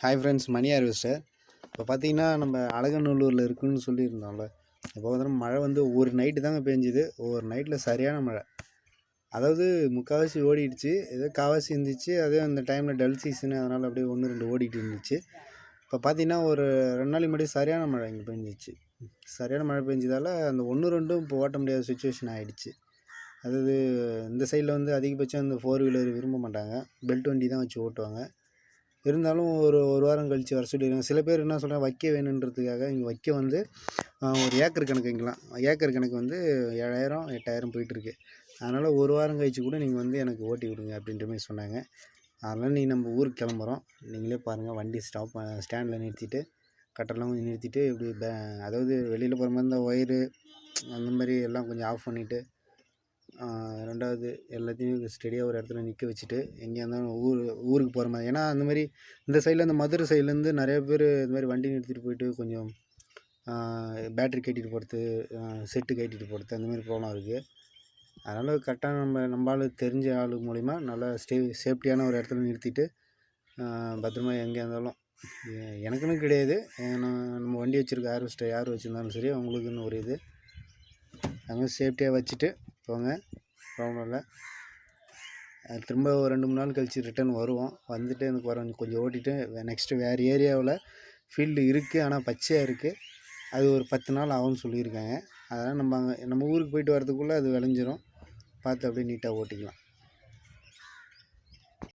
Hi friends, மணி harvester. இப்போ பார்த்தீங்கன்னா நம்ம அலங்கநல்லூரில் இருக்குன்னு சொல்லியிருந்தோம்ல. இப்போ பார்த்தீங்கன்னா மழை வந்து ஒரு நைட்டு தாங்க பேஞ்சுது. ஒரு நைட்டில் சரியான மழை. அதாவது முக்கால்வாசி ஓடிடுச்சு, ஏதோ கால்வாசி இருந்துச்சு. அதே அந்த டைமில் டல் சீசனு, அதனால் அப்படியே 1 2 ஓடிட்டு இருந்துச்சு. இப்போ பார்த்தீங்கன்னா ஒரு 2 நாளைக்கு முன்னாடி சரியான மழை இங்கே பெஞ்சிச்சு. சரியான மழை பெஞ்சதால் அந்த 1 2 இப்போ ஓட்ட முடியாத சுச்சுவேஷன் ஆகிடுச்சு. அதாவது இந்த சைடில் வந்து அதிகபட்சம் இந்த 4 வீலர் விரும்ப மாட்டாங்க, பெல்ட் வண்டி தான் வச்சு ஓட்டுவாங்க. இருந்தாலும் ஒரு வாரம் கழித்து வர சொல்லியிருக்காங்க. சில பேர் என்ன சொல்கிறாங்க, வைக்க வேணுன்றதுக்காக இங்கே வைக்க வந்து ஒரு ஏக்கர் கணக்கு இங்கெலாம் ஏக்கர் கணக்கு வந்து 7000 8000 போயிட்டுருக்கு. அதனால் ஒரு வாரம் கழித்து கூட நீங்கள் வந்து எனக்கு ஓட்டி விடுங்க அப்படின்ற மாதிரி சொன்னாங்க. அதனால் நீ நம்ம ஊருக்கு கிளம்புறோம். நீங்களே பாருங்கள், வண்டி ஸ்டாண்டில் நிறுத்திட்டு கட்டெல்லாம் கொஞ்சம் நிறுத்திட்டு இப்படி அதாவது வெளியில் போகிற மாதிரி இருந்தால் ஒயரு அந்த மாதிரி எல்லாம் கொஞ்சம் ஆஃப் பண்ணிவிட்டு, ரெண்டாவது எல்லாத்தையும் ஸ்டெடியாக ஒரு இடத்துல நிற்க வச்சுட்டு எங்கேயா இருந்தாலும் ஊருக்கு போகிற மாதிரி. ஏன்னா அந்த மாதிரி இந்த சைடில் இந்த மதுரை சைட்லேருந்து நிறைய பேர் இந்த மாதிரி வண்டி நிறுத்திட்டு போயிட்டு கொஞ்சம் பேட்ரி கட்டிட்டு போகிறது, செட்டு கட்டிட்டு போகிறது, அந்த மாதிரி ப்ராப்ளம் இருக்குது. அதனால் கரெக்டாக நம்ம ஆள் தெரிஞ்ச ஆள் மூலிமா நல்லா சேஃப்டியான ஒரு இடத்துல நிறுத்திட்டு பத்திரமா எங்கே இருந்தாலும், எனக்குன்னு கிடையாது, நம்ம வண்டி வச்சுருக்க ஹார்வெஸ்டர் யார் வச்சுருந்தாலும் சரி அவங்களுக்குன்னு ஒரு இது, அதுமாதிரி சேஃப்டியாக வச்சுட்டு போங்க, ப்ராப்ளம் இல்லை. திரும்ப ஒரு 2 3 நாள் கழித்து ரிட்டன் வருவோம். வந்துட்டு எனக்கு கொஞ்சம் ஓட்டிட்டு நெக்ஸ்ட்டு வேறு ஏரியாவில் ஃபீல்டு இருக்குது, ஆனால் பச்சையாக இருக்குது. அது ஒரு 10 நாள் ஆகும்னு சொல்லியிருக்காங்க. அதனால் நம்ம ஊருக்கு போயிட்டு வரதுக்குள்ளே அது விளைஞ்சிரும். பார்த்து அப்படியே நீட்டாக ஓட்டிக்கலாம்.